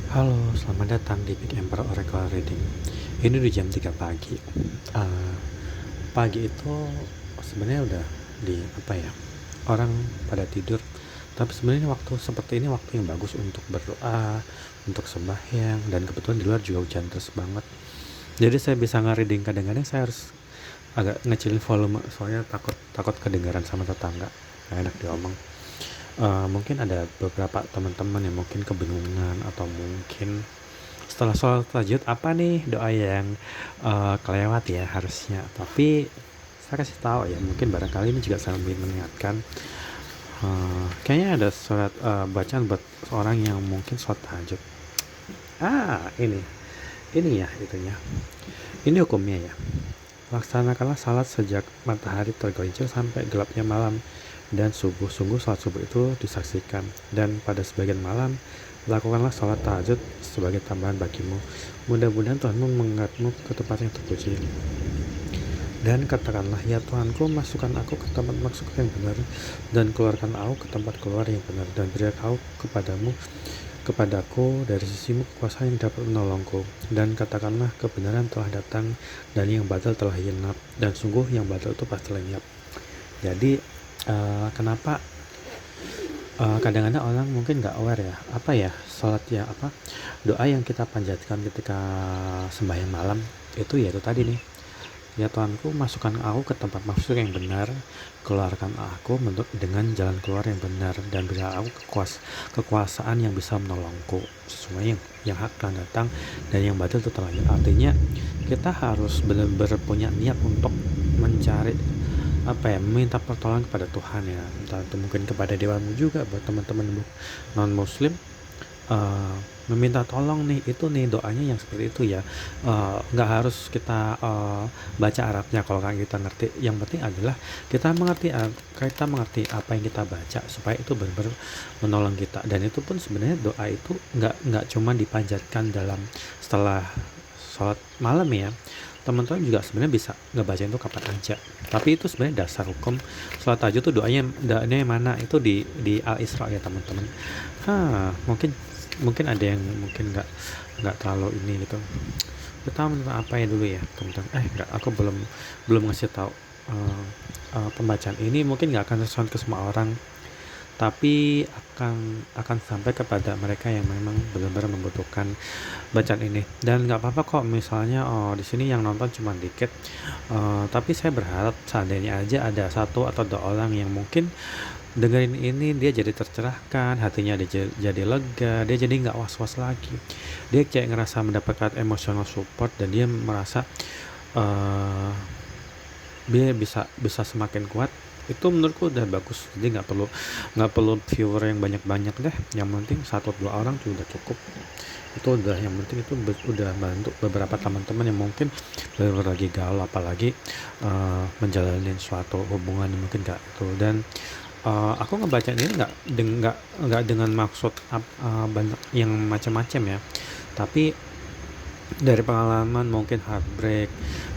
Halo, selamat datang di Big Emperor Oracle Reading. Ini udah jam 3 pagi. Eh, Pagi itu sebenarnya udah di apa ya? Orang pada tidur. Tapi sebenarnya waktu seperti ini waktu yang bagus untuk berdoa, untuk sembahyang, dan kebetulan di luar juga hujan terus banget. Jadi saya bisa nge-reading. Kadang-kadang saya harus agak ngecilin volume soalnya takut takut kedengaran sama tetangga. Nggak enak diomong. Mungkin ada beberapa teman-teman yang mungkin kebingungan atau mungkin setelah sholat tahajud apa nih doa yang kelewat ya harusnya, tapi saya kasih tahu ya, mungkin barangkali ini juga sambil mengingatkan. Kayaknya ada surat bacaan buat seorang yang mungkin sholat tahajud. Ini ya itunya, ini hukumnya ya. Laksanakanlah salat sejak matahari tergelincir sampai gelapnya malam, dan subuh. Sungguh salat subuh itu disaksikan. Dan pada sebagian malam, lakukanlah salat tahajud sebagai tambahan bagimu. Mudah-mudahan Tuhanmu mengangkatmu ke tempat yang terpuji. Dan katakanlah, ya Tuhanku, masukkan aku ke tempat masuk yang benar, dan keluarkan aku ke tempat keluar yang benar, dan berilah kau kepadaku dari sisimu kekuasaan yang dapat menolongku. Dan katakanlah, kebenaran telah datang dan yang batal telah hinap, dan sungguh yang batal itu pasti lenyap. Jadi kenapa kadang-kadang orang mungkin nggak aware ya, apa ya, sholat ya, apa, doa yang kita panjatkan ketika sembahyang malam itu ya itu tadi nih, ya Tuhanku, masukkan aku ke tempat masuk yang benar, keluarkan aku dengan jalan keluar yang benar, dan berilah aku kekuasaan yang bisa menolongku sesuai yang hak telah datang dan yang batil itu telah. Artinya kita harus benar-benar punya niat untuk mencari apa ya, meminta pertolongan kepada Tuhan ya, entah itu mungkin kepada dewamu juga buat teman-teman non muslim. Meminta tolong nih, itu nih doanya yang seperti itu ya. Nggak harus kita baca Arabnya kalau kita ngerti, yang penting adalah kita mengerti apa yang kita baca supaya itu benar-benar menolong kita. Dan itu pun sebenarnya doa itu nggak cuma dipanjatkan dalam setelah sholat malam ya, teman-teman juga sebenarnya bisa ngebaca itu kapan aja. Tapi itu sebenarnya dasar hukum sholat tahajud tuh doanya yang mana, itu di Al Isra ya teman-teman. Mungkin mungkin ada yang mungkin nggak terlalu ini gitu. Kita tentang apa ya dulu ya teman-teman. Nggak, aku belum ngasih tahu. Pembacaan ini mungkin nggak akan sesuai ke semua orang, tapi akan sampai kepada mereka yang memang benar-benar membutuhkan bacaan ini. Dan nggak apa-apa kok misalnya di sini yang nonton cuma dikit, tapi saya berharap seandainya aja ada satu atau dua orang yang mungkin dengerin ini, dia jadi tercerahkan, hatinya dia jadi lega, dia jadi nggak was-was lagi, dia kayak ngerasa mendapatkan emotional support, dan dia merasa uh, dia bisa semakin kuat. Itu menurutku udah bagus. Jadi nggak perlu viewer yang banyak-banyak deh, yang penting 1-2 orang tuh udah cukup. Itu udah yang penting, itu udah bantu beberapa teman-teman yang mungkin baru lagi galau, apalagi menjalani suatu hubungan yang mungkin gak itu. Dan aku ngebaca ini nggak dengan maksud banyak yang macam-macam ya, tapi dari pengalaman mungkin heartbreak,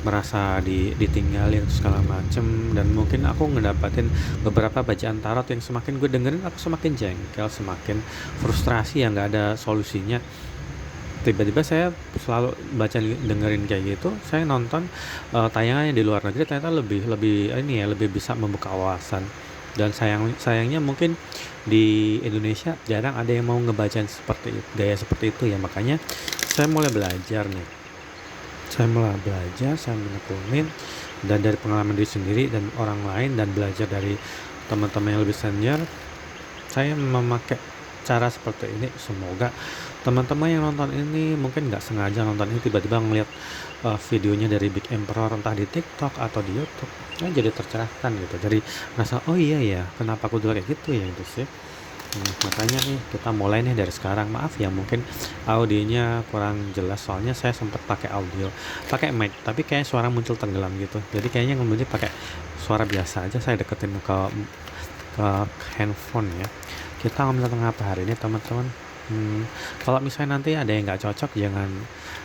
merasa ditinggalin segala macem, dan mungkin aku ngedapatin beberapa bacaan tarot yang semakin gue dengerin aku semakin jengkel, semakin frustrasi yang nggak ada solusinya. Tiba-tiba saya selalu dengerin kayak gitu, saya nonton tayangannya di luar negeri, ternyata lebih lebih ini ya, lebih bisa membuka wawasan. Dan sayangnya mungkin di Indonesia jarang ada yang mau ngebacain gaya seperti itu ya. Makanya saya menekunin, dan dari pengalaman diri sendiri dan orang lain, dan belajar dari teman-teman yang lebih senior, saya memakai cara seperti ini. Semoga teman-teman yang nonton ini mungkin nggak sengaja nonton ini, tiba-tiba ngeliat videonya dari Big Emperor entah di TikTok atau di YouTube, jadi tercerahkan gitu, jadi ngerasa oh iya ya, kenapa aku dulu kayak gitu ya gitu sih. Makanya nih kita mulai nih dari sekarang. Maaf ya mungkin audionya kurang jelas, soalnya saya sempat pakai mic, tapi kayak suara muncul tenggelam gitu. Jadi kayaknya kemudian pakai suara biasa aja, saya deketin ke handphone ya. Kita ngomong tentang apa hari ini teman-teman? Kalau misalnya nanti ada yang nggak cocok,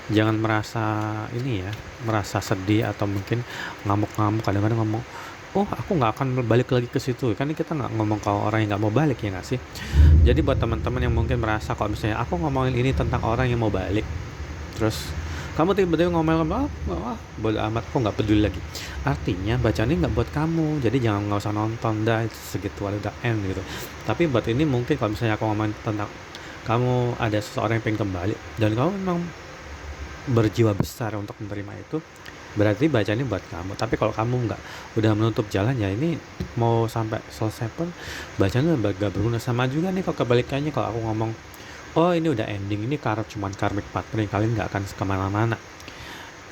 jangan merasa ini ya, merasa sedih atau mungkin ngamuk-ngamuk. Kadang-kadang ngomong oh aku nggak akan balik lagi ke situ. Kan kita nggak ngomong kalau orang yang nggak mau balik, ya nggak sih? Jadi buat teman-teman yang mungkin merasa kalau misalnya aku ngomongin ini tentang orang yang mau balik, terus kamu tiba-tiba ngomel, bodo amat, aku nggak peduli lagi. Artinya bacaan ini nggak buat kamu, jadi jangan, nggak usah nonton dah, segitu aja udah end gitu. Tapi buat ini mungkin kalau misalnya aku ngomongin tentang kamu ada seseorang yang pengen kembali dan kamu memang berjiwa besar untuk menerima itu, berarti bacaan ini buat kamu. Tapi kalau kamu nggak, udah menutup jalan, ya ini mau sampai selesai pun bacaan udah gak berguna. Sama juga nih kalau kebalikannya, kalau aku ngomong oh ini udah ending, ini cuman karmic partner, kalian nggak akan kemana-mana,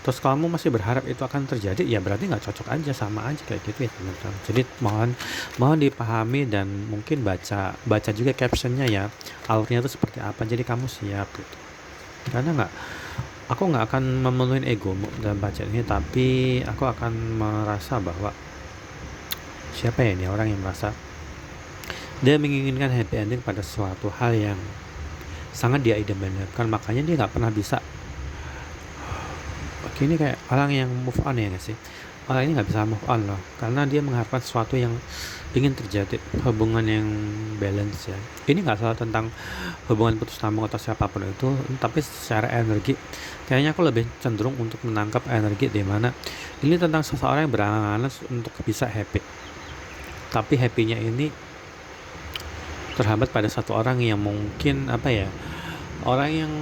terus kamu masih berharap itu akan terjadi, ya berarti nggak cocok aja, sama aja kayak gitu ya teman-teman. Jadi mohon dipahami dan mungkin baca juga captionnya ya, alurnya itu seperti apa, jadi kamu siap gitu. Karena aku nggak akan memenuhi egomu dalam bacaan ini, tapi aku akan merasa bahwa siapa ya ini orang yang merasa dia menginginkan happy ending pada suatu hal yang sangat dia idam-idamkan, makanya dia nggak pernah bisa. Oke, ini kayak orang yang move on, ya nggak sih? Orang ini nggak bisa move on loh, karena dia mengharapkan sesuatu yang ingin terjadi, hubungan yang balance ya. Ini nggak salah tentang hubungan putus nyambung atau siapapun itu, tapi secara energi kayaknya aku lebih cenderung untuk menangkap energi di mana ini tentang seseorang yang berangan-angan untuk bisa happy, tapi happy-nya ini terhambat pada satu orang yang mungkin apa ya, orang yang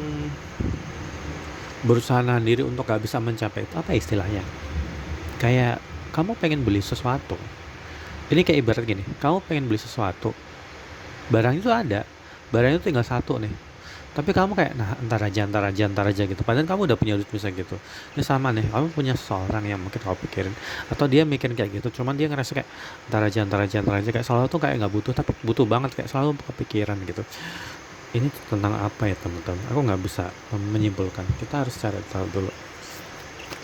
berusaha nahan diri untuk gak bisa mencapai itu. Apa istilahnya, kayak kamu pengen beli sesuatu, ini kayak ibarat gini, kamu pengen beli sesuatu, barang itu ada, barang itu tinggal satu nih, tapi kamu kayak nah entar aja gitu, padahal kamu udah punya duit bisa gitu. Ini sama nih, kamu punya seorang yang mungkin kamu pikirin, atau dia mikirin kayak gitu, cuman dia ngerasa kayak entar aja, kayak selalu tuh kayak nggak butuh tapi butuh banget, kayak selalu kepikiran gitu. Ini tentang apa ya teman-teman, aku nggak bisa menyimpulkan, kita harus cari tahu dulu,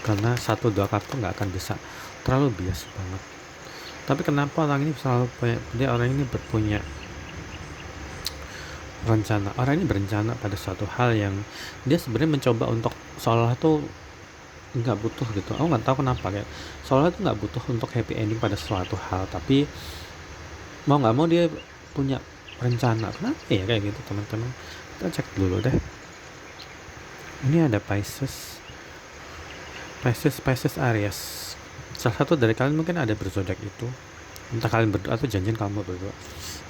karena satu dua kartu nggak akan bisa, terlalu bias banget. Tapi kenapa orang ini selalu orang ini berpunya rencana, orang ini berencana pada suatu hal yang dia sebenarnya mencoba untuk seolah tuh nggak butuh gitu. Aku nggak tahu kenapa, kayak seolah tuh nggak butuh untuk happy ending pada suatu hal, tapi mau nggak mau dia punya rencana. Kenapa ya kayak gitu teman-teman? Kita cek dulu deh. Ini ada Pisces Aries. Salah satu dari kalian mungkin ada berzodiak itu, entah kalian berdua atau janjian kamu berdua.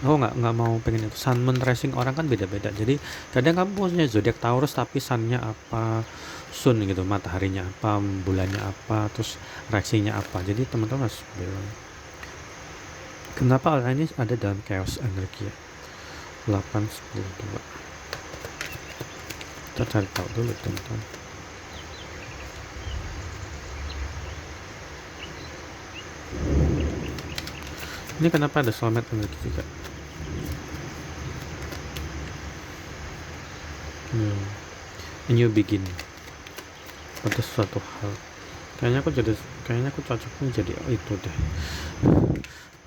Aku nggak mau pengen itu. Sun moon rising orang kan beda-beda, jadi kadang kamu punya zodiak Taurus tapi sunnya apa, sun gitu, mataharinya apa, bulannya apa, terus reaksinya apa. Jadi teman-teman harus bilang kenapa orang ini ada dalam chaos energi ya. 8 10 2, kita cari tahu dulu teman-teman. Ini kenapa ada soulmate energi juga. A new beginning pada suatu hal. Kayaknya aku cocoknya jadi itu deh,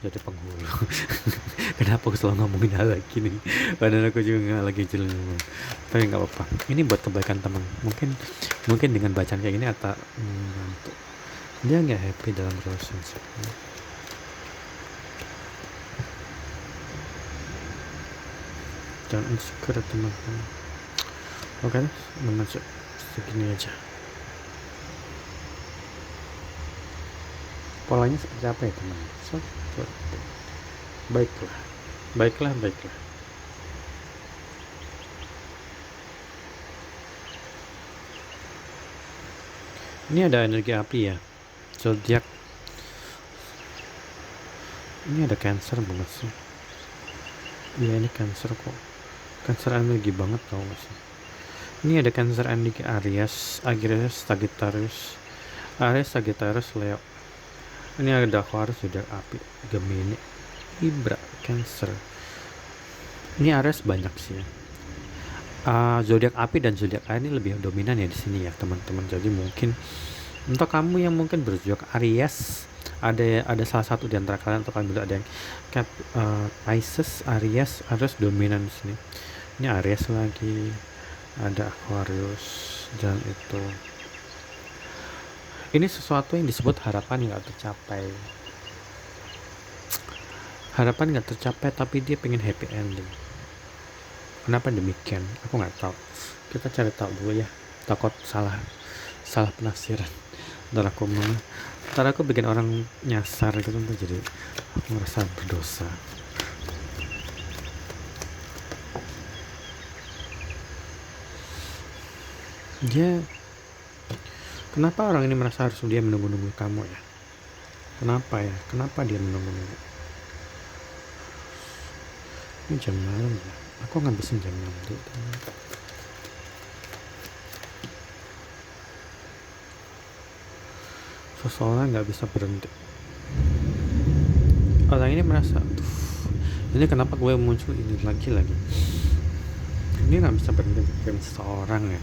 jadi penghulu. Kenapa aku selalu ngomongin hal lagi nih, padahal aku juga nggak lagi jelas ngomong. Tapi nggak apa-apa, ini buat kebaikan teman. Mungkin dengan bacaan kayak gini atau dia nggak happy dalam relationship. Jangan insecure teman-teman. Oke, menuju segini aja. Polanya seperti apa ya teman? Baiklah. Ini ada energi api ya, zodiak. Ini ada Cancer banget sih. Iya, ini Cancer kok. Cancer energi banget tau gak sih. Ini ada Cancer energi Aries, Sagittarius, Leo. Ini ada Aquarius, zodiak api, Gemini, Libra, Cancer. Ini Aries banyak sih ya. Zodiak api dan zodiak air ini lebih dominan ya di sini ya teman-teman. Jadi mungkin untuk kamu yang mungkin berzodiak Aries, ada salah satu di antara kalian atau kalian ada yang Pisces, Aries dominan di sini. Ini Aries lagi, ada Aquarius dan itu. Ini sesuatu yang disebut harapan yang gak tercapai. harapan nggak tercapai tapi dia pengen happy ending. Kenapa demikian? Aku nggak tahu. Kita cari tahu dulu ya, takut salah penafsiran. Ntar aku bikin orang nyasar gitu, jadi aku merasa berdosa. Kenapa orang ini merasa harus dia menunggu-nunggu kamu ya? Kenapa dia menunggu-nunggu? Ini jam malam ya, aku ngabisin jam 6 dulu. Seseorang nggak bisa berhenti. Orang ini merasa, ini kenapa gue muncul ini lagi? Ini nggak bisa berhenti dengan seseorang ya.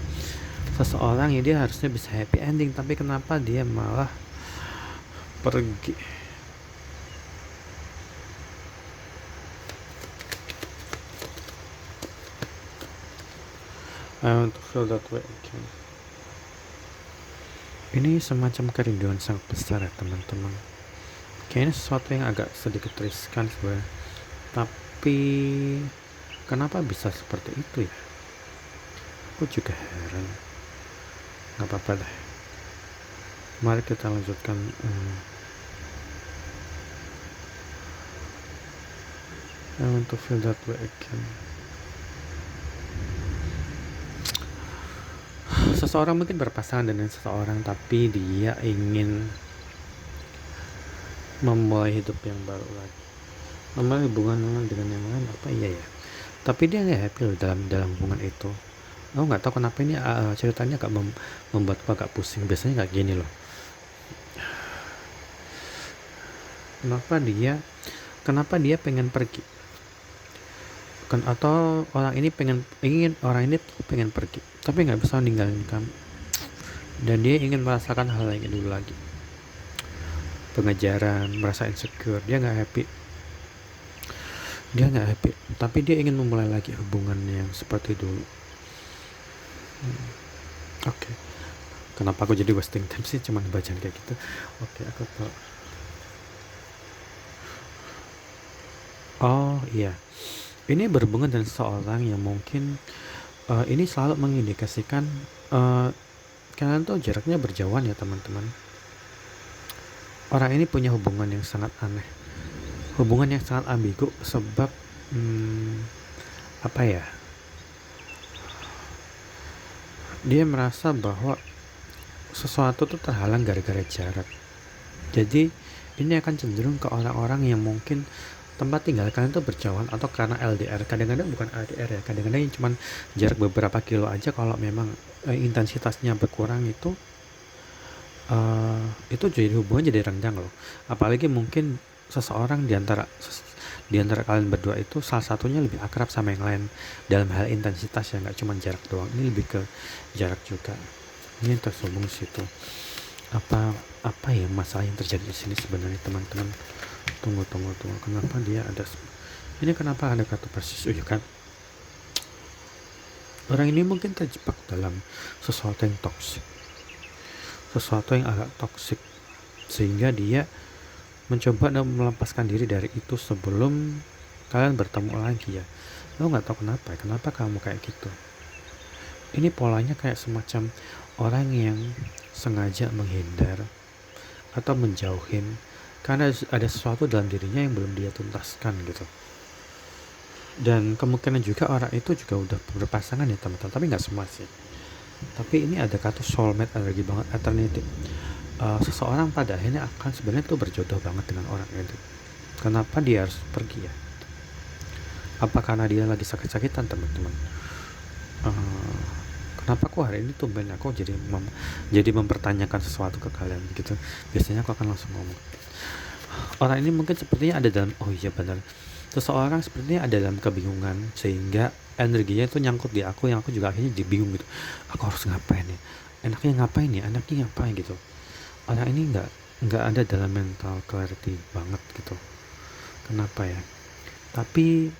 Seseorang ya, dia harusnya bisa happy ending, tapi kenapa dia malah pergi? I want to feel that way again. Ini semacam kerinduan sangat besar ya teman-teman. Kayaknya sesuatu yang agak sedikit riskan sebenarnya, tapi kenapa bisa seperti itu ya? Aku juga heran. Gak apa-apa deh, mari kita lanjutkan. I want to feel that way again. Seseorang mungkin berpasangan dengan seseorang, tapi dia ingin memulai hidup yang baru lagi, memulai hubungan dengan yang lain, apa iya ya? Tapi dia nggak happy loh dalam hubungan itu. Aku nggak tahu kenapa ini ceritanya agak membuat aku agak pusing. Biasanya nggak gini loh. Kenapa dia pengen pergi? Atau orang ini pengen pergi, tapi nggak bisa ninggalin kamu, dan dia ingin merasakan hal yang dulu lagi, pengejaran, merasa insecure, dia nggak happy, tapi dia ingin memulai lagi hubungan yang seperti dulu. Oke. Kenapa aku jadi wasting time sih cuman bacaan kayak gitu? Oke, aku tahu. Oh iya, ini berhubungan dengan seseorang yang mungkin ini selalu mengindikasikan kalian tuh jaraknya berjauhan ya teman-teman. Orang ini punya hubungan yang sangat aneh, hubungan yang sangat ambigu, sebab apa ya, dia merasa bahwa sesuatu tuh terhalang gara-gara jarak. Jadi ini akan cenderung ke orang-orang yang mungkin tempat tinggal kalian tuh berjauhan, atau karena LDR. Kadang-kadang bukan LDR ya, kadang-kadang yang cuman jarak beberapa kilo aja. Kalau memang intensitasnya berkurang itu jadi hubungan jadi renggang loh. Apalagi mungkin seseorang di antara kalian berdua itu salah satunya lebih akrab sama yang lain dalam hal intensitas ya, nggak cuma jarak doang. Ini lebih ke jarak juga. Ini tersambung situ. Apa ya masalah yang terjadi di sini sebenarnya teman-teman? Tunggu. Kenapa dia ada? Ini kenapa ada kata persis? Oh ya kan? Orang ini mungkin terjebak dalam sesuatu yang toksik, sesuatu yang agak toksik, sehingga dia mencoba melepaskan diri dari itu sebelum kalian bertemu lagi ya. Lo nggak tahu kenapa kamu kayak gitu. Ini polanya kayak semacam orang yang sengaja menghindar atau menjauhin karena ada sesuatu dalam dirinya yang belum dia tuntaskan gitu. Dan kemungkinan juga orang itu juga udah berpasangan ya teman-teman, tapi nggak semua sih. Tapi ini ada kata soulmate, energi banget, eternity. Seseorang pada akhirnya akan sebenarnya tuh berjodoh banget dengan orang itu. Kenapa dia harus pergi ya? Apa karena dia lagi sakit-sakitan teman-teman? Kenapa aku hari ini tuh aku jadi mempertanyakan sesuatu ke kalian gitu. Biasanya aku akan langsung ngomong. Orang ini mungkin sepertinya ada dalam, oh iya benar, seseorang sepertinya ada dalam kebingungan, sehingga energinya itu nyangkut di aku, yang aku juga akhirnya jadi bingung gitu. Aku harus ngapain ya? Enaknya ngapain gitu. Orang ini nggak ada dalam mental clarity banget gitu. Kenapa ya? Tapi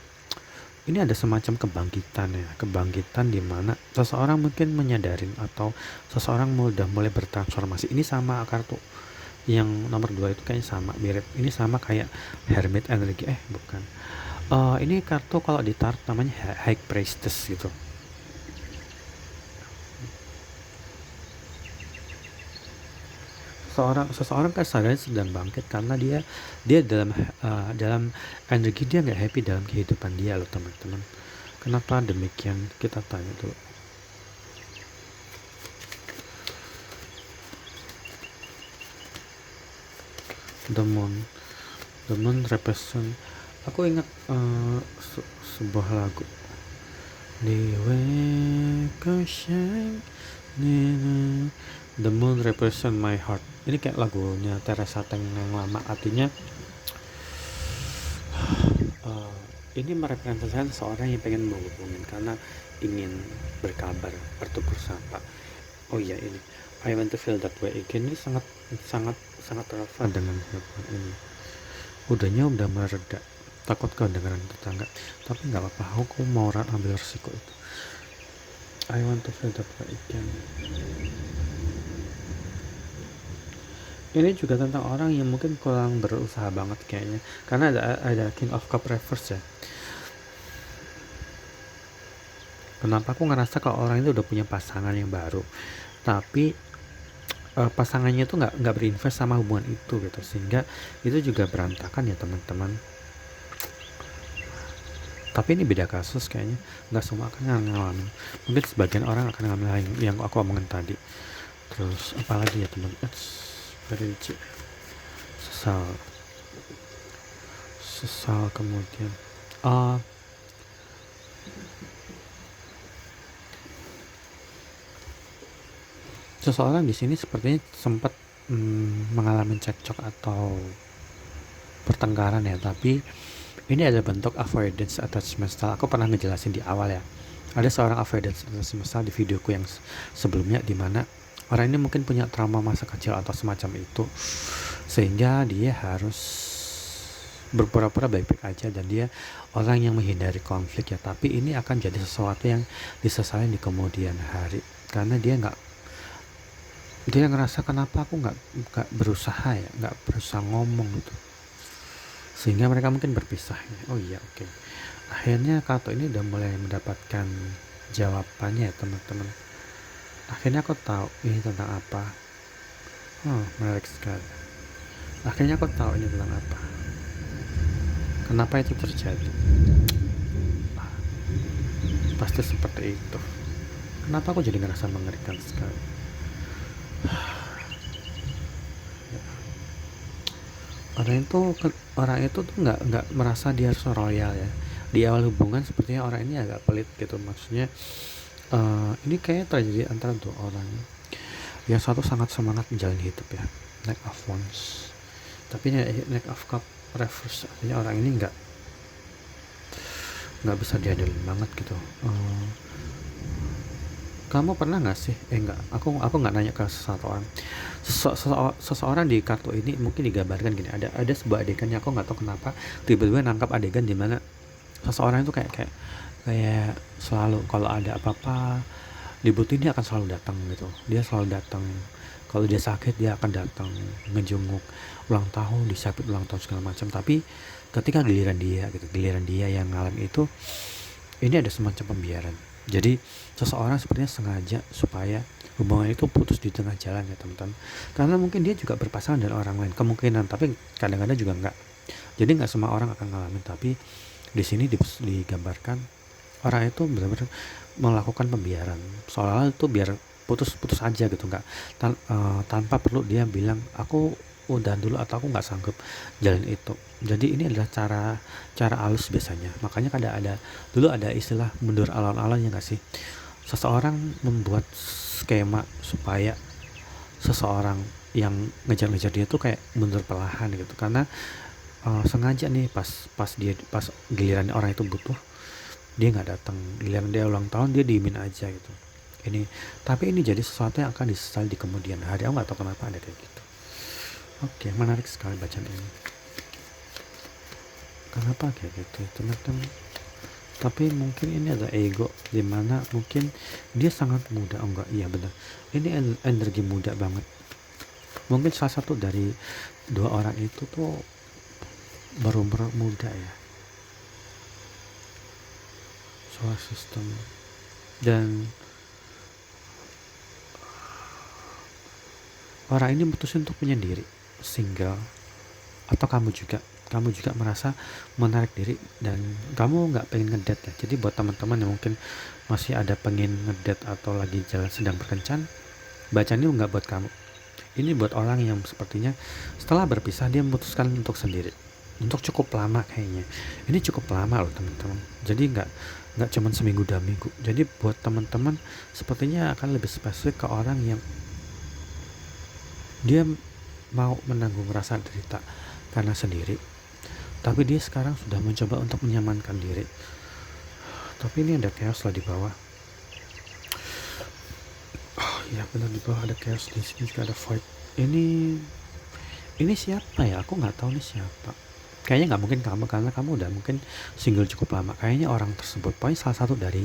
ini ada semacam kebangkitan di mana seseorang mungkin menyadarin, atau seseorang mulai bertransformasi. Ini sama kartu yang nomor 2 itu kayaknya sama, mirip. Ini sama kayak Hermit energi, bukan. Ini kartu kalau di tarot namanya High Priestess gitu. Seseorang kan sadar sedang bangkit karena dia dalam energi dia nggak happy dalam kehidupan dia loh teman-teman. Kenapa demikian? Kita tanya dulu. The Moon represent. Aku ingat sebuah lagu. The Moon represent my heart. Ini kayak lagunya Teresa Teng yang lama, artinya ini merepresentasikan seorang yang pengen menghubungin karena ingin berkabar, bertukar sapa. Oh iya, ini I want to feel that way again. Ini sangat relevan dengan ini. Udahnya udah mereda, takut kedengaran tetangga, tapi nggak apa-apa, aku mau ambil resiko itu. I want to feel that way again. Ini juga tentang orang yang mungkin kurang berusaha banget kayaknya, karena ada King of Cup reverse ya. Kenapa aku ngerasa kalau orang itu udah punya pasangan yang baru, tapi pasangannya itu nggak berinvest sama hubungan itu gitu, sehingga itu juga berantakan ya teman-teman. Tapi ini beda kasus kayaknya, nggak semua akan ngalamin. Mungkin sebagian orang akan ngalamin yang aku omongin tadi. Terus apalagi ya teman, very sesal kemudian seseorang di sini sepertinya sempat mengalami cekcok atau pertengkaran ya, tapi ini ada bentuk avoidance attachment style. Aku pernah ngejelasin di awal ya, ada seorang avoidance attachment style di videoku yang sebelumnya, dimana orang ini mungkin punya trauma masa kecil atau semacam itu, sehingga dia harus berpura-pura baik-baik aja, dan dia orang yang menghindari konflik ya. Tapi ini akan jadi sesuatu yang disesali di kemudian hari, karena dia ngerasa kenapa aku nggak berusaha ya, nggak berusaha ngomong gitu, sehingga mereka mungkin berpisah. Oh iya, oke. Akhirnya kartu ini udah mulai mendapatkan jawabannya ya teman-teman. Akhirnya aku tahu ini tentang apa. Menarik sekali. Akhirnya aku tahu ini tentang apa, kenapa itu terjadi. Pasti seperti itu. Kenapa aku jadi ngerasa mengerikan sekali. Orang itu tuh nggak merasa dia harus royal ya. Di awal hubungan sepertinya orang ini agak pelit gitu, maksudnya ini kayak terjadi antara dua orang. Yang satu sangat semangat menjalani hidup ya, Knight of Wands, tapi Knight of Cup reverse, artinya orang ini nggak bisa diandelin banget gitu. Kamu pernah nggak sih? Enggak, aku nggak nanya ke seseorang. Seseorang di kartu ini mungkin digambarkan gini, ada sebuah adegan yang aku nggak tahu kenapa tiba-tiba nangkap adegan di mana seseorang itu kayak selalu kalau ada apa-apa dibutuhin dia akan selalu datang gitu. Dia selalu datang. Kalau dia sakit dia akan datang ngejenguk, ulang tahun, disambut ulang tahun segala macam. Tapi ketika giliran dia yang ngalamin itu, ini ada semacam pembiaran. Jadi seseorang sepertinya sengaja supaya hubungan itu putus di tengah jalan ya teman-teman, karena mungkin dia juga berpasangan dengan orang lain, kemungkinan, tapi kadang-kadang juga enggak. Jadi nggak semua orang akan ngalamin, tapi di sini digambarkan orang itu benar-benar melakukan pembiaran, seolah-olah itu biar putus aja gitu, nggak tanpa perlu dia bilang aku udah dulu atau aku nggak sanggup jalan itu. Jadi ini adalah cara halus biasanya, makanya dulu ada istilah mundur alon-alon ya nggak sih. Seseorang membuat skema supaya seseorang yang ngejar-ngejar dia tuh kayak mundur perlahan gitu, karena sengaja nih pas giliran orang itu butuh dia nggak datang, giliran dia ulang tahun dia diemin aja gitu. Tapi ini jadi sesuatu yang akan disesali di kemudian hari. Aku nggak tahu kenapa ada kayak gitu. Oke, menarik sekali bacaan ini. Kenapa kayak gitu teman-teman? Tapi mungkin ini ada ego, dimana mungkin dia sangat muda. Iya benar, ini energi muda banget. Mungkin salah satu dari dua orang itu tuh berumur muda ya, soal sistem. Dan orang ini memutuskan untuk menyendiri, single. Atau kamu juga merasa menarik diri dan kamu nggak pengen ngedate ya. Jadi buat teman-teman yang mungkin masih ada pengen ngedate atau lagi jalan sedang berkencan, bacaan ini nggak buat kamu. Ini buat orang yang sepertinya setelah berpisah dia memutuskan untuk sendiri, untuk cukup lama kayaknya. Ini cukup lama loh teman-teman. Jadi nggak cuman seminggu 2 minggu. Jadi buat teman-teman sepertinya akan lebih spesifik ke orang yang dia mau menanggung rasa derita karena sendiri, tapi dia sekarang sudah mencoba untuk menyamankan diri. Tapi ini ada chaos lah di bawah. Oh iya benar, di bawah ada chaos, di sini juga ada void. Ini siapa ya? Aku nggak tahu nih siapa. Kayaknya nggak mungkin kamu, karena kamu udah mungkin single cukup lama. Kayaknya orang tersebut, pokoknya salah satu dari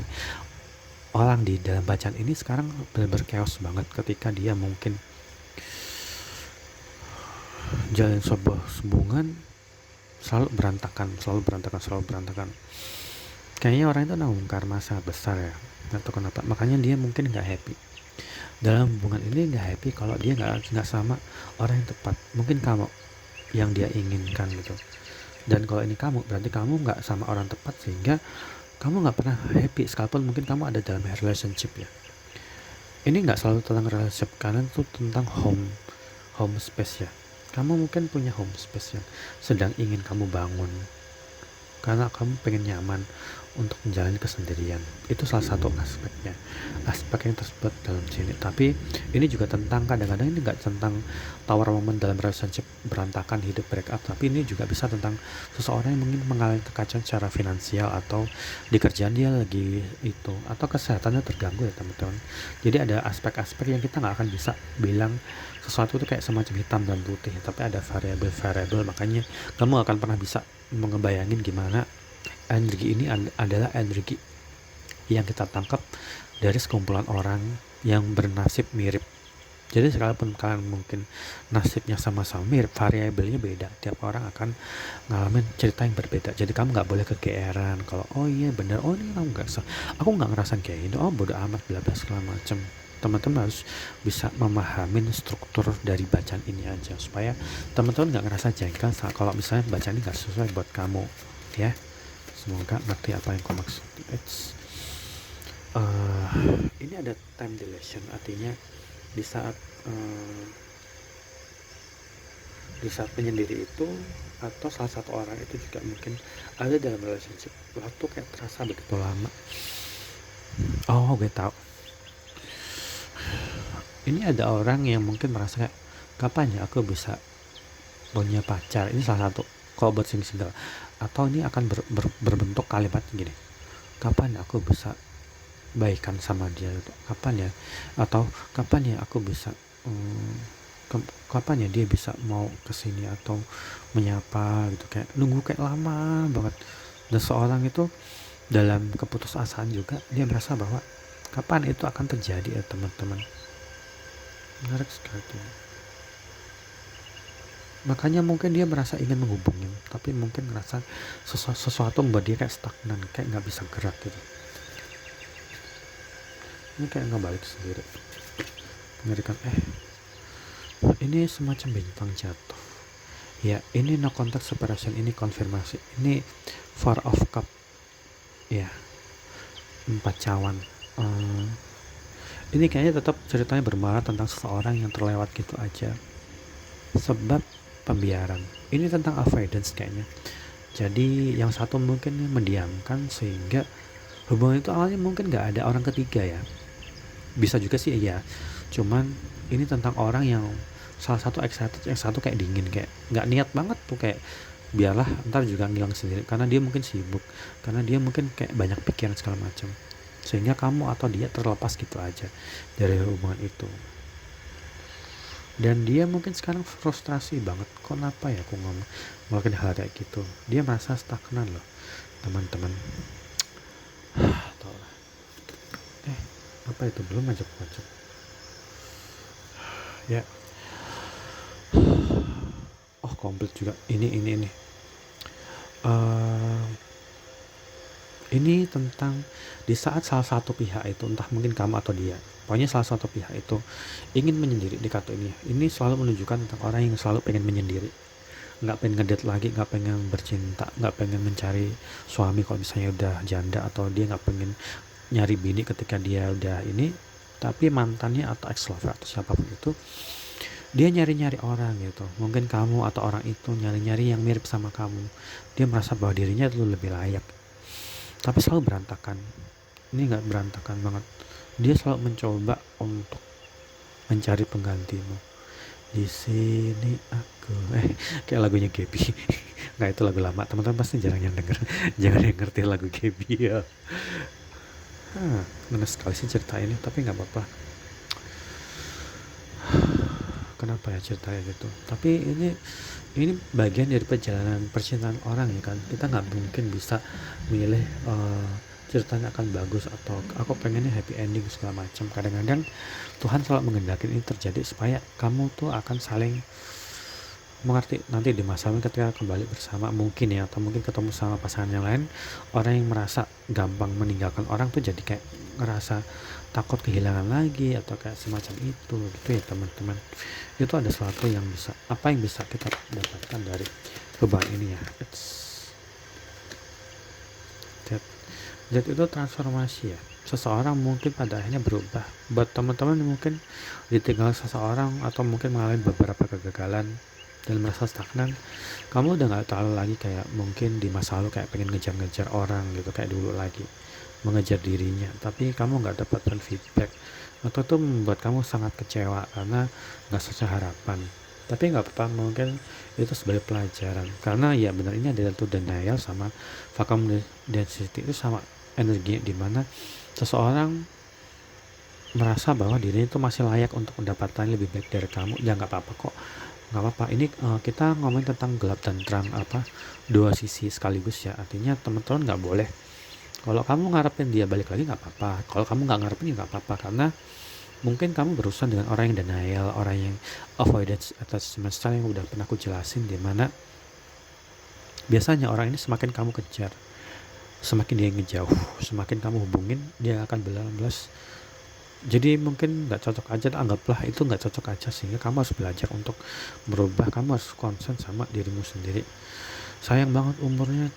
orang di dalam bacaan ini sekarang benar-benar chaos banget ketika dia mungkin jalan sebuah hubungan selalu berantakan. Kayaknya orang itu nanggung karma sangat besar ya, nggak tahu kenapa. Makanya dia mungkin nggak happy dalam hubungan ini, nggak happy kalau dia nggak sama orang yang tepat. Mungkin kamu yang dia inginkan gitu, dan kalau ini kamu, berarti kamu nggak sama orang tepat sehingga kamu nggak pernah happy sekalipun mungkin kamu ada dalam relationship ya. Ini nggak selalu tentang relationship, karena itu tentang home space ya. Kamu mungkin punya home space yang sedang ingin kamu bangun karena kamu pengen nyaman untuk menjalani kesendirian. Itu salah satu aspeknya, aspek yang tersebut dalam sini. Tapi ini juga tentang, kadang-kadang ini nggak tentang tawar momen dalam relationship berantakan, hidup break up, tapi ini juga bisa tentang seseorang yang mungkin mengalami kekacauan secara finansial, atau di kerjaan dia lagi itu, atau kesehatannya terganggu ya teman-teman. Jadi ada aspek-aspek yang kita nggak akan bisa bilang sesuatu itu kayak semacam hitam dan putih, tapi ada variabel-variabel. Makanya kamu akan pernah bisa ngebayangin gimana energi ini adalah energi yang kita tangkap dari sekumpulan orang yang bernasib mirip. Jadi sekalipun kalian mungkin nasibnya sama-sama mirip, variabelnya beda. Tiap orang akan ngalamin cerita yang berbeda. Jadi kamu nggak boleh kegeeran kalau oh iya benar, oh ini kamu nggak sah, aku nggak ngerasain kayak ini, oh bodo amat bla bla segala macem. Teman-teman harus bisa memahami struktur dari bacaan ini aja, supaya teman-teman nggak ngerasa jengkel kalau misalnya bacaan ini nggak sesuai buat kamu ya. Semoga ngerti apa yang aku maksud. Ini ada time dilation, artinya di saat penyendiri itu, atau salah satu orang itu juga mungkin ada dalam relationship, waktu kayak terasa begitu lama. Oh gue tahu, ini ada orang yang mungkin merasa kayak kapan ya aku bisa punya pacar. Ini salah satu kalau buat single, atau ini akan berbentuk kalimat gini, kapan aku bisa baikan sama dia, kapan ya, atau kapan ya aku bisa kapan ya dia bisa mau kesini atau menyapa gitu, kayak nunggu kayak lama banget. Dan seorang itu dalam keputusasaan juga, dia merasa bahwa kapan itu akan terjadi ya teman-teman. Menarik sekali. Makanya mungkin dia merasa ingin menghubungi, tapi mungkin merasa sesuatu membuat dia kayak stagnan, kayak nggak bisa gerak gitu. Ini kayak nggak balik sendiri. Mengerikan. Ini semacam bintang jatuh ya. Ini no contact separation, ini konfirmasi, ini four of cup ya, 4 cawan. Ini kayaknya tetap ceritanya bermuara tentang seseorang yang terlewat gitu aja, sebab pembiaran. Ini tentang avoidance kayaknya. Jadi yang satu mungkin mendiamkan sehingga hubungan itu awalnya mungkin gak ada orang ketiga ya. Bisa juga sih ya, cuman ini tentang orang yang salah satu excited, yang satu kayak dingin, kayak gak niat banget tuh, kayak biarlah ntar juga ngilang sendiri, karena dia mungkin sibuk, karena dia mungkin kayak banyak pikiran segala macam, sehingga kamu atau dia terlepas gitu aja dari hubungan itu. Dan dia mungkin sekarang frustrasi banget, kenapa ya aku ngelakuin hal kayak gitu. Dia merasa stagnan loh teman-teman. Tau lah. Apa itu belum ajak ya. komplit juga. Eh, ini tentang di saat salah satu pihak itu, entah mungkin kamu atau dia, pokoknya salah satu pihak itu ingin menyendiri. Di kartu ini selalu menunjukkan tentang orang yang selalu pengen menyendiri, nggak pengen ngedate lagi, nggak pengen bercinta, nggak pengen mencari suami kalau misalnya udah janda, atau dia nggak pengen nyari bini ketika dia udah ini. Tapi mantannya atau ex lover atau siapapun itu, dia nyari-nyari orang gitu, mungkin kamu atau orang itu nyari-nyari yang mirip sama kamu. Dia merasa bahwa dirinya itu lebih layak, tapi selalu berantakan. Ini nggak berantakan banget, dia selalu mencoba untuk mencari penggantimu. Di sini aku kayak lagunya Gaby. Nggak, itu lagu lama, teman-teman pasti jarang yang denger. Jangan yang ngerti lagu Gaby ya. Ngenes sekali sih cerita ini, tapi nggak apa-apa. Kenapa ya ceritanya gitu, tapi ini bagian dari perjalanan percintaan orang ya kan. Kita nggak mungkin bisa milih ceritanya akan bagus atau aku pengennya happy ending segala macam. Kadang-kadang Tuhan selalu menghendaki ini terjadi supaya kamu tuh akan saling mengerti nanti di masa ketika kembali bersama mungkin ya, atau mungkin ketemu sama pasangan yang lain. Orang yang merasa gampang meninggalkan orang tuh jadi kayak ngerasa takut kehilangan lagi atau kayak semacam itu gitu ya teman-teman. Itu ada sesuatu yang apa yang bisa kita dapatkan dari beban ini ya. Jadi itu transformasi ya. Seseorang mungkin pada akhirnya berubah. Buat teman-teman mungkin ditinggal seseorang atau mungkin mengalami beberapa kegagalan dan merasa stagnan, kamu udah gak terlalu lagi kayak mungkin di masa lalu kayak pengen ngejar-ngejar orang gitu kayak dulu lagi, mengejar dirinya, tapi kamu gak dapatkan feedback atau itu membuat kamu sangat kecewa karena gak sesuai harapan. Tapi gak apa-apa, mungkin itu sebagai pelajaran, karena ya benar ini ada tuh denial sama vacuum density, itu sama energi dimana seseorang merasa bahwa dirinya itu masih layak untuk mendapatkan lebih baik dari kamu. Ya nggak apa-apa kok, nggak apa-apa. Ini kita ngomongin tentang gelap dan terang, dua sisi sekaligus ya. Artinya teman-teman nggak boleh, kalau kamu ngarepin dia balik lagi nggak apa-apa, kalau kamu nggak ngarepin ya nggak apa-apa, karena mungkin kamu berurusan dengan orang yang denial, orang yang avoidance attachment style yang udah pernah aku jelasin, dimana biasanya orang ini semakin kamu kejar, semakin dia ngejauh, semakin kamu hubungin, dia akan belas. Jadi mungkin nggak cocok aja, anggaplah itu nggak cocok aja, sehingga kamu harus belajar untuk berubah. Kamu harus concern sama dirimu sendiri. Sayang banget umurnya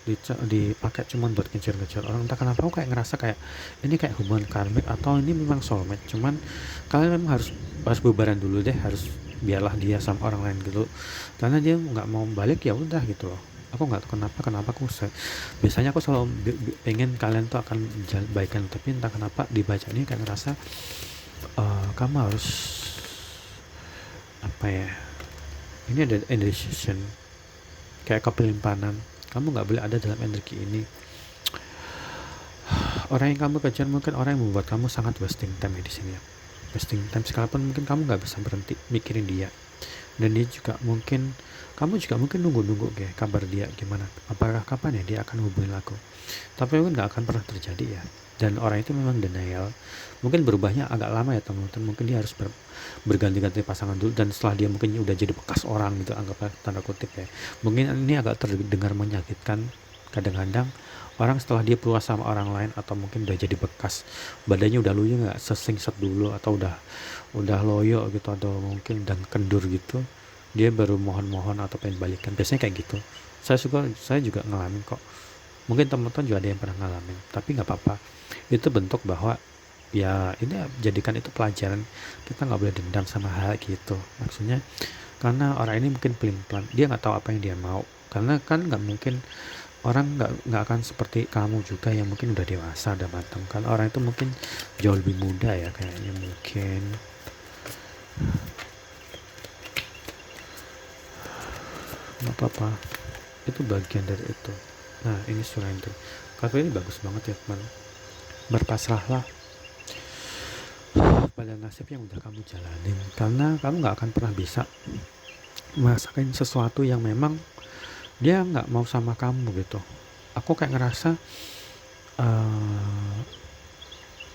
dipakai cuma buat ngejar-ngejar orang. Entah kenapa aku kayak ngerasa kayak ini kayak hubungan karmik atau ini memang soulmate, cuman kalian memang harus bubaran dulu deh, harus biarlah dia sama orang lain gitu, karena dia nggak mau balik, ya udah gitu loh. Aku nggak tahu kenapa aku biasanya aku selalu pengen kalian tuh akan baikan, tapi entah kenapa dibaca ini kayak ngerasa kamu harus apa ya, ini ada indecision, kayak kepelimpanan. Kamu nggak boleh ada dalam energi ini. Orang yang kamu kejar mungkin orang yang membuat kamu sangat wasting time ya di sini ya, wasting time. Sekalipun mungkin kamu nggak bisa berhenti mikirin dia, dan dia juga mungkin, kamu juga mungkin nunggu kayak kabar dia gimana, apakah kapan ya dia akan hubungin aku, tapi mungkin nggak akan pernah terjadi ya. Dan orang itu memang denial, mungkin berubahnya agak lama ya teman-teman. Mungkin dia harus berganti-ganti pasangan dulu, dan setelah dia mungkin udah jadi bekas orang gitu, anggaplah tanda kutip ya. Mungkin ini agak terdengar menyakitkan. Kadang-kadang orang setelah dia puas sama orang lain atau mungkin udah jadi bekas, badannya udah luyu nggak sesingset dulu, atau udah loyo gitu, atau mungkin udah kendur gitu, dia baru mohon atau pengen balikan. Biasanya kayak gitu. Saya juga ngalamin kok. Mungkin teman-teman juga ada yang pernah ngalamin, tapi nggak apa-apa. Itu bentuk bahwa ya ini, jadikan itu pelajaran. Kita nggak boleh dendam sama hal gitu. Maksudnya karena orang ini mungkin pelin-pelan, dia nggak tahu apa yang dia mau. Karena kan nggak mungkin orang nggak akan seperti kamu juga yang mungkin udah dewasa, udah matang. Kan orang itu mungkin jauh lebih muda ya kayaknya, mungkin. Nggak apa-apa, itu bagian dari itu. Nah ini surrender, kartu ini bagus banget ya teman. Berpasrahlah pada nasib yang udah kamu jalanin, karena kamu nggak akan pernah bisa merasakan sesuatu yang memang dia nggak mau sama kamu gitu. Aku kayak ngerasa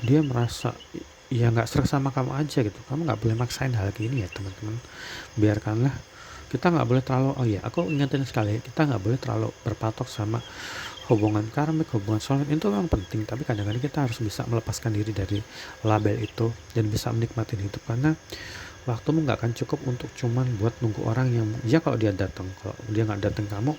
dia merasa ya nggak serak sama kamu aja gitu. Kamu nggak boleh maksain hal gini ya teman-teman. Biarkanlah kita nggak boleh terlalu, oh iya aku ingetin sekali, kita nggak boleh terlalu berpatok sama hubungan karmik, hubungan soulmate itu memang penting, tapi kadang-kadang kita harus bisa melepaskan diri dari label itu dan bisa menikmati hidup, karena waktumu nggak akan cukup untuk cuman buat nunggu orang yang, ya kalau dia datang, kalau dia nggak datang kamu,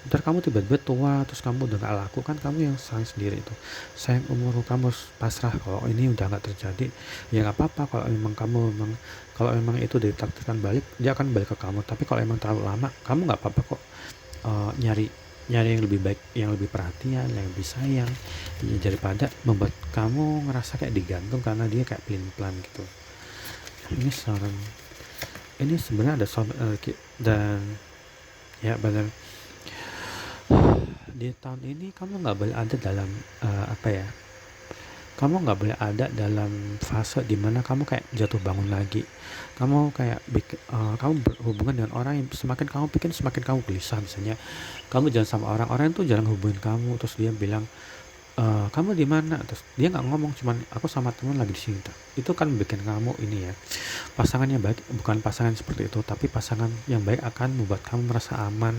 ntar kamu tiba-tiba tua terus kamu udah nggak laku, kan kamu yang sayang sendiri itu, sayang umur kamu harus pasrah. Kalau ini udah nggak terjadi ya nggak apa-apa, kalau memang itu ditakdirkan balik, dia akan balik ke kamu. Tapi kalau emang terlalu lama, kamu nggak apa-apa kok, nyari nyari yang lebih baik, yang lebih perhatian, yang lebih sayang, ya, daripada membuat kamu ngerasa kayak digantung karena dia kayak pelin-pelan gitu. Ini saran, ini sebenarnya ada sobat dan ya benar, di tahun ini kamu nggak boleh ada dalam apa ya, kamu nggak boleh ada dalam fase dimana kamu kayak jatuh bangun lagi. Kamu kayak kamu berhubungan dengan orang yang semakin kamu pikir semakin kamu gelisah. Misalnya kamu jalan sama orang itu jarang hubungin kamu, terus dia bilang, kamu di mana, terus dia nggak ngomong, cuman aku sama teman lagi di sini. Itu kan bikin kamu ini ya, pasangan yang baik bukan pasangan seperti itu, tapi pasangan yang baik akan membuat kamu merasa aman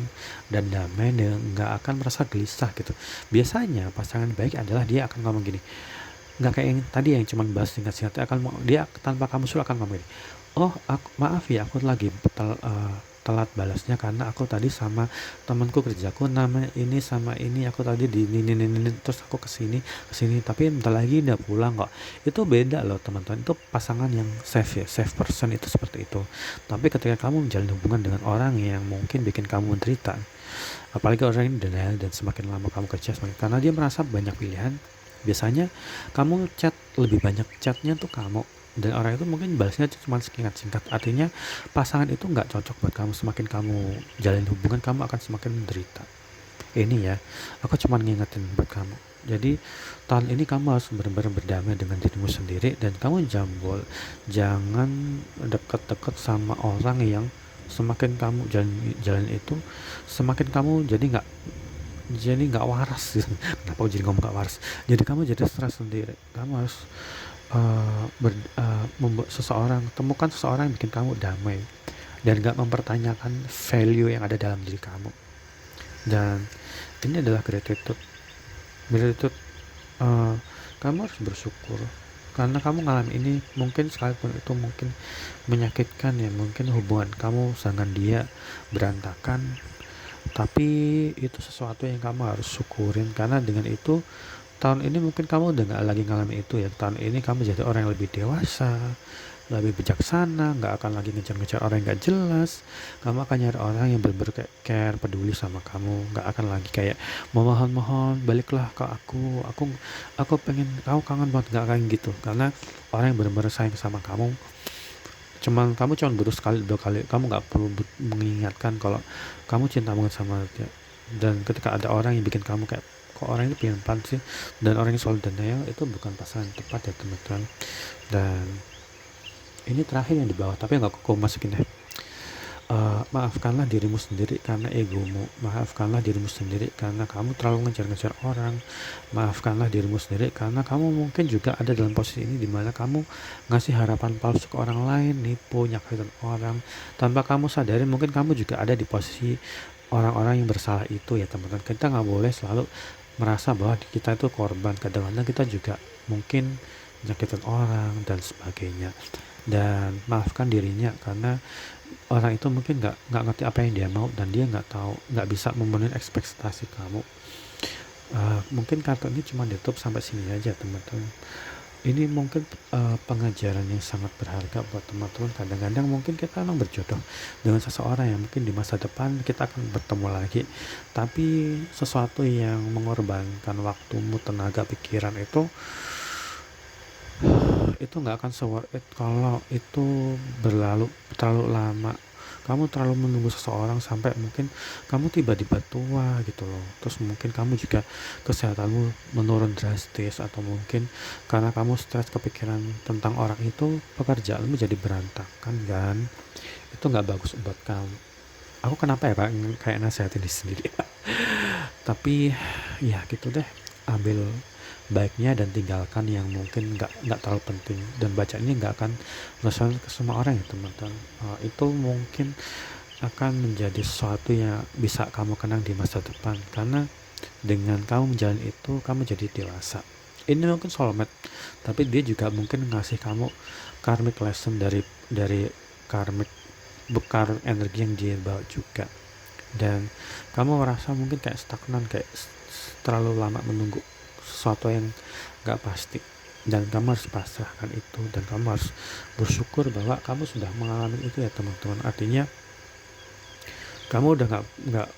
dan damai dan nggak akan merasa gelisah gitu. Biasanya pasangan baik adalah dia akan ngomong gini, nggak kayak yang tadi yang cuman bahas singkat-singkat, dia tanpa kamu suruh akan ngomong gini, oh aku maaf ya, aku lagi telat balasnya karena aku tadi sama temanku kerjaku namanya ini sama ini, aku tadi di ini terus aku kesini tapi bentar lagi udah pulang kok. Itu beda loh teman-teman, itu pasangan yang safe ya, safe person itu seperti itu. Tapi ketika kamu menjalin hubungan dengan orang yang mungkin bikin kamu menderita, apalagi orang ini denial, dan semakin lama kamu kerja semakin, karena dia merasa banyak pilihan, biasanya kamu chat lebih banyak, chatnya tuh kamu, dan orang itu mungkin balasnya cuma singkat-singkat. Artinya pasangan itu nggak cocok buat kamu. Semakin kamu jalin hubungan, kamu akan semakin menderita. Ini ya, aku cuma ngingetin buat kamu. Jadi tahun ini kamu harus benar-benar berdamai dengan dirimu sendiri, dan kamu jangan deket-deket sama orang yang semakin kamu jalan itu, semakin kamu jadi nggak waras. Kenapa aku jadi ngomong nggak waras, jadi kamu jadi stres sendiri. Kamu harus membuat temukan seseorang yang bikin kamu damai dan gak mempertanyakan value yang ada dalam diri kamu. Dan ini adalah gratitude. Kamu harus bersyukur karena kamu ngalamin ini, mungkin sekalipun itu mungkin menyakitkan ya, mungkin hubungan kamu dengan dia berantakan, tapi itu sesuatu yang kamu harus syukurin, karena dengan itu tahun ini mungkin kamu udah gak lagi ngalamin itu ya. Tahun ini kamu jadi orang yang lebih dewasa, lebih bijaksana, gak akan lagi ngejar-ngejar orang yang gak jelas. Kamu akan nyari orang yang bener-bener kayak care, peduli sama kamu. Gak akan lagi kayak memohon-mohon, baliklah ke aku pengen, kamu kangen banget, gak kayak gitu. Karena orang yang bener-bener sayang sama kamu, kamu cuma butuh sekali, 2 kali. Kamu gak perlu mengingatkan kalau kamu cinta banget sama dia. Dan ketika ada orang yang bikin kamu kayak, kok orang ini pelin-pelan sih, dan orang yang selalu denial, itu bukan pasangan tepat ya teman-teman. Dan ini terakhir yang di bawah, tapi nggak aku masukin deh. Maafkanlah dirimu sendiri karena egomu. Maafkanlah dirimu sendiri karena kamu terlalu ngejar-ngejar orang. Maafkanlah dirimu sendiri karena kamu mungkin juga ada dalam posisi ini dimana kamu ngasih harapan palsu ke orang lain, nipu, nyakitin orang tanpa kamu sadari. Mungkin kamu juga ada di posisi orang-orang yang bersalah itu ya teman-teman. Kita nggak boleh selalu merasa bahwa kita itu korban. Kadang-kadang kita juga mungkin nyakitin orang dan sebagainya. Dan maafkan dirinya karena orang itu mungkin nggak ngerti apa yang dia mau, dan dia nggak bisa memenuhi ekspektasi kamu. Mungkin kartu ini cuma ditutup sampai sini aja teman-teman. Ini mungkin pengajaran yang sangat berharga buat teman-teman. Kadang-kadang mungkin kita memang berjodoh dengan seseorang yang mungkin di masa depan kita akan bertemu lagi, tapi sesuatu yang mengorbankan waktumu, tenaga, pikiran itu nggak akan worth it kalau itu berlalu terlalu lama. Kamu terlalu menunggu seseorang sampai mungkin kamu tiba-tiba tua gitu loh. Terus mungkin kamu juga kesehatanmu menurun drastis, atau mungkin karena kamu stres kepikiran tentang orang itu, pekerjaanmu jadi berantakan kan. Itu nggak bagus buat kamu. Aku kenapa ya kayak nasihatin diri sendiri. Tapi ya gitu deh, ambil baiknya dan tinggalkan yang mungkin nggak terlalu penting. Dan baca ini nggak akan resonan ke semua orang ya teman-teman. Itu mungkin akan menjadi sesuatu yang bisa kamu kenang di masa depan, karena dengan kamu menjalani itu kamu jadi dewasa. Ini mungkin soulmate, tapi dia juga mungkin ngasih kamu karmic lesson dari karmic bekar energi yang dia bawa juga. Dan kamu merasa mungkin kayak stagnan, kayak terlalu lama menunggu sesuatu yang gak pasti, dan kamu harus pasrahkan itu, dan kamu harus bersyukur bahwa kamu sudah mengalami itu ya teman-teman. Artinya kamu udah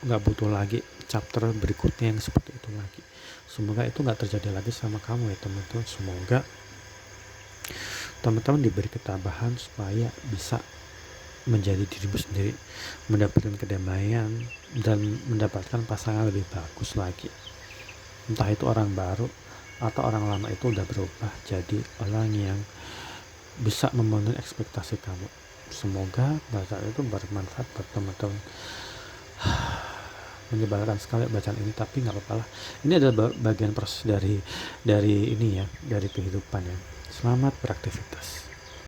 nggak butuh lagi chapter berikutnya yang seperti itu lagi. Semoga itu nggak terjadi lagi sama kamu ya teman-teman. Semoga teman-teman diberi ketabahan supaya bisa menjadi dirimu sendiri, mendapatkan kedamaian, dan mendapatkan pasangan lebih bagus lagi. Entah itu orang baru atau orang lama, itu udah berubah jadi orang yang bisa memenuhi ekspektasi kamu. Semoga bahasa itu bermanfaat buat teman-teman. Menyebalkan sekali bacaan ini, tapi nggak apa-apa lah. Ini adalah bagian proses dari ini ya, dari kehidupan ya. Selamat beraktivitas.